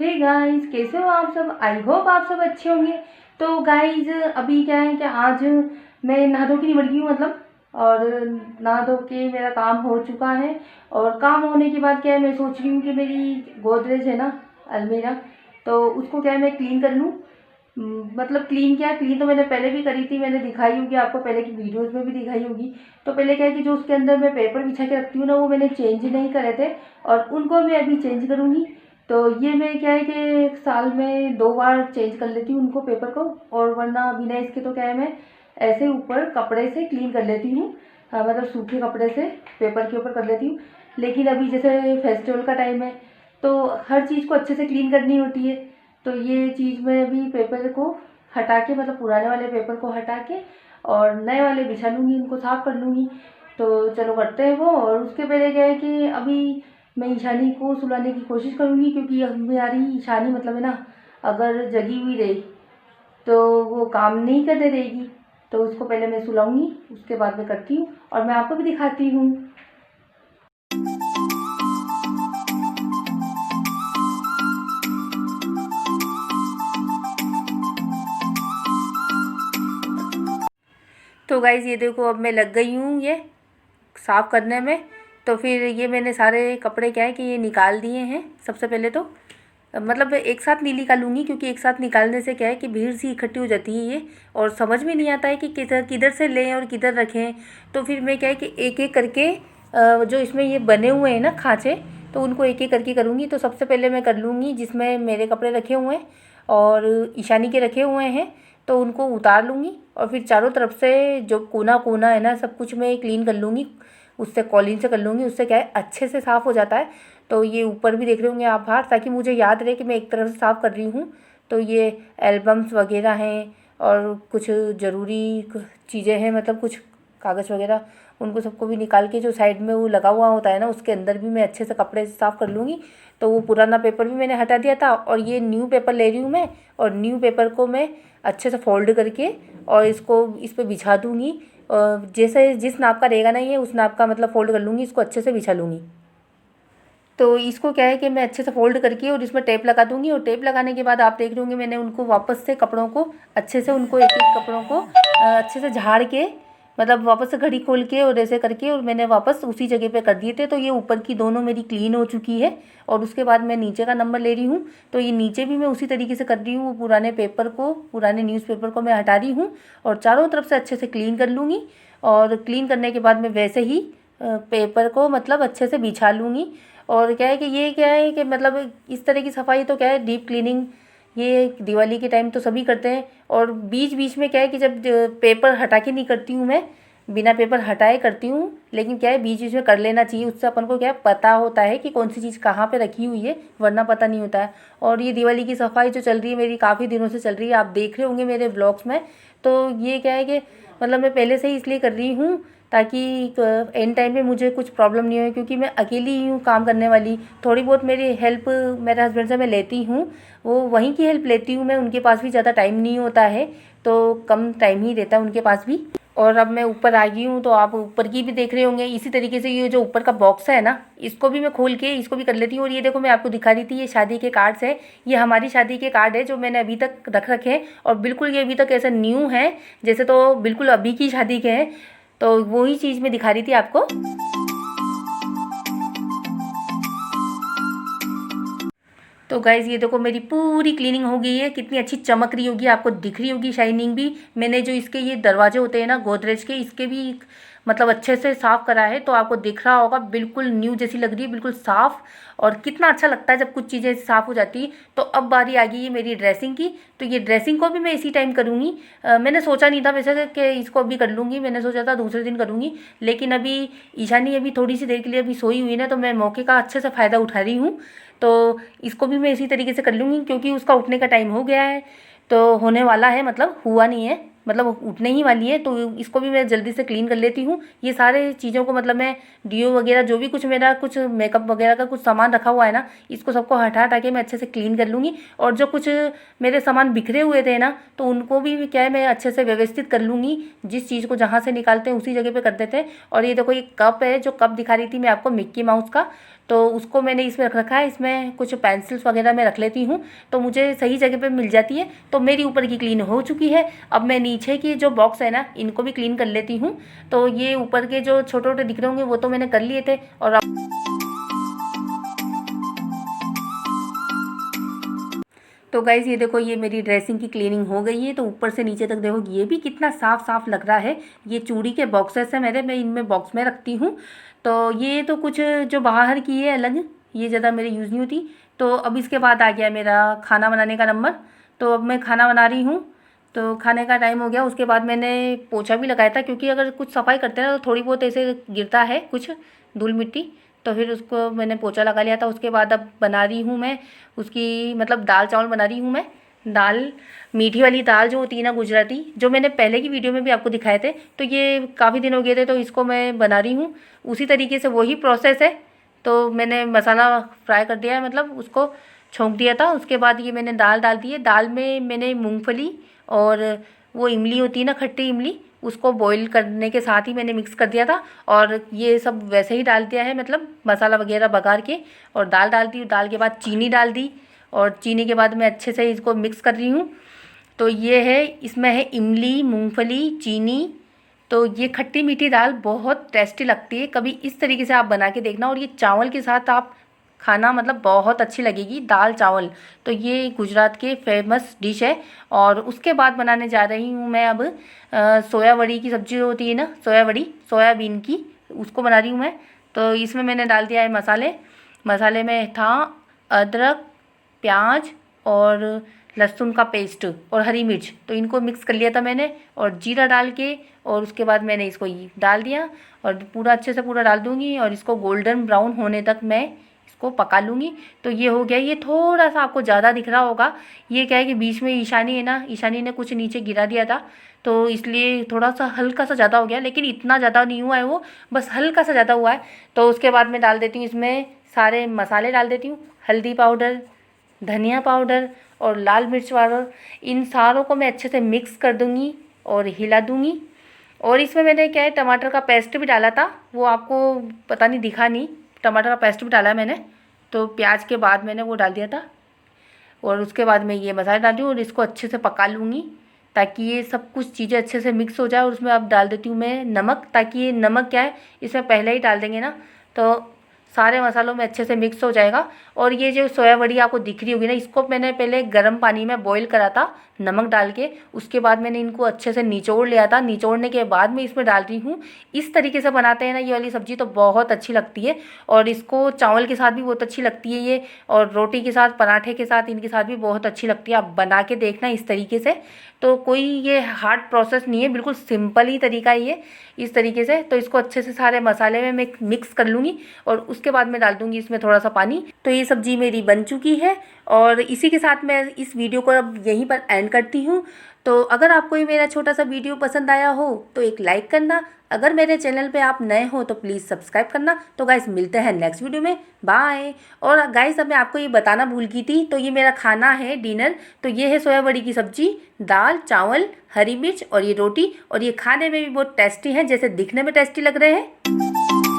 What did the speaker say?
Hey guys, कैसे हो आप सब। आई होप आप सब अच्छे होंगे। तो गाइस अभी क्या है कि आज मैं नहा धो के निबट गई हूँ मतलब, और नहा धो के मेरा काम हो चुका है। और काम होने के बाद क्या है, मैं सोच रही हूँ कि मेरी गोदरेज है ना, अलमीरा, तो उसको क्या है मैं क्लीन कर लूँ। मतलब क्लीन क्या, क्लीन तो मैंने पहले भी करी थी, मैंने दिखाई होगी आपको, पहले की वीडियोस में भी दिखाई होगी। तो पहले क्या है कि जो उसके अंदर मैं पेपर बिछा के रखती हूँ ना, वो मैंने चेंज नहीं करे थे, और उनको मैं अभी चेंज करूँगी। तो ये मैं क्या है कि साल में 2 बार चेंज कर लेती हूँ उनको, पेपर को। और वरना बिना इसके तो क्या है, मैं ऐसे ऊपर कपड़े से क्लीन कर लेती हूँ। हाँ, मतलब सूखे कपड़े से पेपर के ऊपर कर लेती हूँ। लेकिन अभी जैसे फेस्टिवल का टाइम है, तो हर चीज़ को अच्छे से क्लीन करनी होती है। तो ये चीज़ मैं अभी पेपर को हटा के, मतलब पुराने वाले पेपर को हटा के और नए वाले बिछा लूँगी, इनको साफ़ कर लूँगी। तो चलो करते हैं वो। और उसके पहले क्या है कि अभी मैं ईशानी को सुलाने की कोशिश करूँगी, क्योंकि हमारी ईशानी मतलब है ना, अगर जगी हुई रही तो वो काम नहीं करने देगी। तो उसको पहले मैं सुलाऊंगी, उसके बाद मैं करती हूँ और मैं आपको भी दिखाती हूँ। तो गाइज़ ये देखो, अब मैं लग गई हूँ ये साफ़ करने में। तो फिर ये मैंने सारे कपड़े क्या है कि ये निकाल दिए हैं सबसे पहले तो। मतलब एक साथ नहीं निकालूंगी, क्योंकि एक साथ निकालने से क्या है कि भीड़ सी इकट्ठी हो जाती है ये, और समझ में नहीं आता है कि किधर किधर से लें और किधर रखें। तो फिर मैं क्या है कि एक एक करके जो इसमें ये बने हुए हैं ना खाँचे, तो उनको एक एक करके करूँगी। तो सबसे पहले मैं कर लूँगी जिसमें मेरे कपड़े रखे हुए हैं और ईशानी के रखे हुए हैं, तो उनको उतार लूँगी। और फिर चारों तरफ से जो कोना कोना है ना, सब कुछ मैं क्लीन कर लूँगी, उससे कॉलिन से कर लूँगी। उससे क्या है अच्छे से साफ़ हो जाता है। तो ये ऊपर भी देख रहे होंगे आप बाहर, ताकि मुझे याद रहे कि मैं एक तरफ से साफ़ कर रही हूँ। तो ये एल्बम्स वगैरह हैं और कुछ ज़रूरी चीज़ें हैं, मतलब कुछ कागज़ वगैरह, उनको सबको भी निकाल के जो साइड में वो लगा हुआ होता है ना, उसके अंदर भी मैं अच्छे से कपड़े से साफ़ कर लूँगी। तो वो पुराना पेपर भी मैंने हटा दिया था, और ये न्यू पेपर ले रही हूँ मैं। और न्यू पेपर को मैं अच्छे से फोल्ड करके और इसको इस पर बिछा दूँगी। जैसे जिस नाप का रहेगा ना ये, उस नाप का मतलब फ़ोल्ड कर लूँगी, इसको अच्छे से बिछा लूँगी। तो इसको क्या है कि मैं अच्छे से फ़ोल्ड करके और इसमें टेप लगा दूँगी। और टेप लगाने के बाद आप देख रहे होंगे, मैंने उनको वापस से कपड़ों को अच्छे से, उनको एक एक कपड़ों को अच्छे से झाड़ के, मतलब वापस से घड़ी खोल के और ऐसे करके, और मैंने वापस उसी जगह पे कर दिए थे। तो ये ऊपर की दोनों मेरी क्लीन हो चुकी है। और उसके बाद मैं नीचे का नंबर ले रही हूँ। तो ये नीचे भी मैं उसी तरीके से कर रही हूँ, वो पुराने पेपर को, पुराने न्यूज़पेपर को मैं हटा रही हूँ और चारों तरफ से अच्छे से क्लीन कर लूँगी। और क्लीन करने के बाद मैं वैसे ही पेपर को मतलब अच्छे से बिछा लूँगी। और क्या है कि ये क्या है कि मतलब इस तरह की सफाई तो क्या है, डीप क्लीनिंग ये दिवाली के टाइम तो सभी करते हैं। और बीच बीच में क्या है कि जब पेपर हटा के नहीं करती हूँ मैं, बिना पेपर हटाए करती हूँ, लेकिन क्या है बीच बीच में कर लेना चाहिए। उससे अपन को क्या है पता होता है कि कौन सी चीज़ कहाँ पे रखी हुई है, वरना पता नहीं होता है। और ये दिवाली की सफाई जो चल रही है मेरी, काफ़ी दिनों से चल रही है, आप देख रहे होंगे मेरे ब्लॉग्स में। तो ये क्या है कि मतलब मैं पहले से ही इसलिए कर रही हूँ ताकि एंड टाइम पे मुझे कुछ प्रॉब्लम नहीं हो, क्योंकि मैं अकेली ही हूँ काम करने वाली। थोड़ी बहुत मेरी हेल्प मेरे हस्बैंड से मैं लेती हूँ, वो वहीं की हेल्प लेती हूँ मैं, उनके पास भी ज़्यादा टाइम नहीं होता है, तो कम टाइम ही रहता है उनके पास भी। और अब मैं ऊपर आ गई हूँ, तो आप ऊपर की भी देख रहे होंगे। इसी तरीके से ये जो ऊपर का बॉक्स है ना, इसको भी मैं खोल के इसको भी कर लेती हूँ। और ये देखो, मैं आपको दिखा रही थी, ये शादी के कार्ड्स है, ये हमारी शादी के कार्ड है जो मैंने अभी तक रख रखे हैं। और बिल्कुल ये अभी तक ऐसा न्यू है, जैसे तो बिल्कुल अभी की शादी के हैं। तो वही चीज़ मैं दिखा रही थी आपको। तो गाइज़ ये देखो, मेरी पूरी क्लीनिंग हो गई है, कितनी अच्छी चमक रही होगी, आपको दिख रही होगी शाइनिंग भी। मैंने जो इसके ये दरवाजे होते हैं ना गोदरेज के, इसके भी मतलब अच्छे से साफ़ करा है, तो आपको दिख रहा होगा बिल्कुल न्यू जैसी लग रही है, बिल्कुल साफ़। और कितना अच्छा लगता है जब कुछ चीज़ें साफ़ हो जाती है। तो अब बारी आ गई है मेरी ड्रेसिंग की। तो ये ड्रेसिंग को भी मैं इसी टाइम करूँगी। मैंने सोचा नहीं था वैसे कि इसको अभी कर लूँगी, मैंने सोचा था दूसरे दिन करूँगी। लेकिन अभी ईशानी अभी थोड़ी सी देर के लिए अभी सोई हुई ना, तो मैं मौके का अच्छे से फ़ायदा उठा रही हूँ। तो इसको भी मैं इसी तरीके से कर लूँगी, क्योंकि उसका उठने का टाइम हो गया है, तो होने वाला है, मतलब हुआ नहीं है, मतलब उठने ही वाली है। तो इसको भी मैं जल्दी से क्लीन कर लेती हूँ। ये सारे चीज़ों को मतलब मैं डीओ वगैरह जो भी कुछ मेरा कुछ मेकअप वगैरह का कुछ सामान रखा हुआ है ना, इसको सबको हटा हटा के मैं अच्छे से क्लीन कर लूँगी। और जो कुछ मेरे सामान बिखरे हुए थे ना, तो उनको भी क्या है मैं अच्छे से व्यवस्थित कर लूँगी। जिस चीज़ को जहाँ से निकालते हैं उसी जगह पे कर देते हैं। और ये देखो, ये कप है, जो कप दिखा रही थी मैं आपको मिक्की माउस का, तो उसको मैंने इसमें रख रखा है। इसमें कुछ पेंसिल्स वगैरह मैं रख लेती हूँ तो मुझे सही जगह पे मिल जाती है। तो मेरी ऊपर की क्लीन हो चुकी है। अब मैं नीचे की जो बॉक्स है ना, इनको भी क्लीन कर लेती हूँ। तो ये ऊपर के जो छोटे छोटे दिख रहे होंगे वो तो मैंने कर लिए थे। और तो गाइज़ ये देखो, ये मेरी ड्रेसिंग की क्लीनिंग हो गई है। तो ऊपर से नीचे तक देखो, ये भी कितना साफ़ साफ़ लग रहा है। ये चूड़ी के बॉक्सेस है मेरे, मैं इनमें बॉक्स में रखती हूँ। तो ये तो कुछ जो बाहर की है अलग, ये ज़्यादा मेरे यूज़ नहीं होती। तो अब इसके बाद आ गया मेरा खाना बनाने का नंबर। तो अब मैं खाना बना रही हूँ। तो खाने का टाइम हो गया। उसके बाद मैंने पोछा भी लगाया था, क्योंकि अगर कुछ सफाई करते हैं ना तो थोड़ी बहुत ऐसे गिरता है कुछ धूल मिट्टी। तो फिर उसको मैंने पोछा लगा लिया था। उसके बाद अब बना रही हूँ मैं उसकी मतलब दाल चावल बना रही हूँ मैं। दाल, मीठी वाली दाल जो होती है ना गुजराती, जो मैंने पहले की वीडियो में भी आपको दिखाए थे। तो ये काफ़ी दिन हो गए थे तो इसको मैं बना रही हूँ उसी तरीके से, वही प्रोसेस है। तो मैंने मसाला फ्राई कर दिया है, मतलब उसको छोंक दिया था। उसके बाद ये मैंने दाल डाल दी है। दाल में मैंने मूंगफली और वो इमली होती है ना, खट्टी इमली, उसको बॉईल करने के साथ ही मैंने मिक्स कर दिया था। और ये सब वैसे ही डाल दिया है, मतलब मसाला वगैरह बघार के। और दाल डाल दी। दाल के बाद चीनी डाल दी। और चीनी के बाद मैं अच्छे से इसको मिक्स कर रही हूँ। तो ये है, इसमें है इमली, मूंगफली, चीनी। तो ये खट्टी मीठी दाल बहुत टेस्टी लगती है। कभी इस तरीके से आप बना के देखना। और ये चावल के साथ आप खाना, मतलब बहुत अच्छी लगेगी दाल चावल। तो ये गुजरात के फेमस डिश है। और उसके बाद बनाने जा रही हूँ मैं अब सोया वड़ी की सब्ज़ी होती है ना, सोया वड़ी, सोयाबीन की, उसको बना रही हूँ मैं। तो इसमें मैंने डाल दिया है मसाले। मसाले में था अदरक, प्याज और लहसुन का पेस्ट और हरी मिर्च। तो इनको मिक्स कर लिया था मैंने, और जीरा डाल के। और उसके बाद मैंने इसको डाल दिया और पूरा अच्छे से पूरा डाल दूँगी। और इसको गोल्डन ब्राउन होने तक मैं इसको पका लूँगी। तो ये हो गया। ये थोड़ा सा आपको ज़्यादा दिख रहा होगा। ये क्या है कि बीच में ईशानी है ना, ईशानी ने कुछ नीचे गिरा दिया था, तो इसलिए थोड़ा सा हल्का सा ज़्यादा हो गया। लेकिन इतना ज़्यादा नहीं हुआ है वो, बस हल्का सा ज़्यादा हुआ है। तो उसके बाद मैं डाल देती हूँ इसमें सारे मसाले डाल देती हूँ। हल्दी पाउडर, धनिया पाउडर और लाल मिर्च पाउडर। इन सारों को मैं अच्छे से मिक्स कर दूँगी और हिला दूँगी। और इसमें मैंने क्या है, टमाटर का पेस्ट भी डाला था, वो आपको पता नहीं दिखा नहीं। टमाटर का पेस्ट भी डाला है मैंने। तो प्याज के बाद मैंने वो डाल दिया था। और उसके बाद मैं ये मसाला डालती हूँ और इसको अच्छे से पका लूँगी, ताकि ये सब कुछ चीज़ें अच्छे से मिक्स हो जाए। और उसमें अब डाल देती हूँ मैं नमक, ताकि ये नमक क्या है, इसमें पहले ही डाल देंगे ना तो सारे मसालों में अच्छे से मिक्स हो जाएगा। और ये जो सोया बड़ी आपको दिख रही होगी ना, इसको मैंने पहले गर्म पानी में बॉईल करा था नमक डाल के। उसके बाद मैंने इनको अच्छे से निचोड़ लिया था। निचोड़ने के बाद मैं इसमें डाल रही हूँ। इस तरीके से बनाते हैं ना ये वाली सब्ज़ी, तो बहुत अच्छी लगती है। और इसको चावल के साथ भी बहुत अच्छी लगती है ये, और रोटी के साथ, पराठे के साथ, इनके साथ भी बहुत अच्छी लगती है। आप बना के देखना इस तरीके से। तो कोई ये हार्ड प्रोसेस नहीं है, बिल्कुल सिंपल ही तरीका है ये, इस तरीके से। तो इसको अच्छे से सारे मसाले में मैं मिक्स कर लूँगी। और उसके बाद मैं डाल दूँगी इसमें थोड़ा सा पानी। तो ये सब्ज़ी मेरी बन चुकी है। और इसी के साथ मैं इस वीडियो को अब यहीं पर एंड करती हूँ। तो अगर आपको ये मेरा छोटा सा वीडियो पसंद आया हो तो एक लाइक करना। अगर मेरे चैनल पे आप नए हो तो प्लीज़ सब्सक्राइब करना। तो गाइस मिलते हैं नेक्स्ट वीडियो में, बाय। और गाइस अब मैं आपको ये बताना भूल गई थी, तो ये मेरा खाना है डिनर। तो ये है सोया बड़ी की सब्ज़ी, दाल चावल, हरी मिर्च और ये रोटी। और ये खाने में भी बहुत टेस्टी है, जैसे दिखने में टेस्टी लग रहे हैं।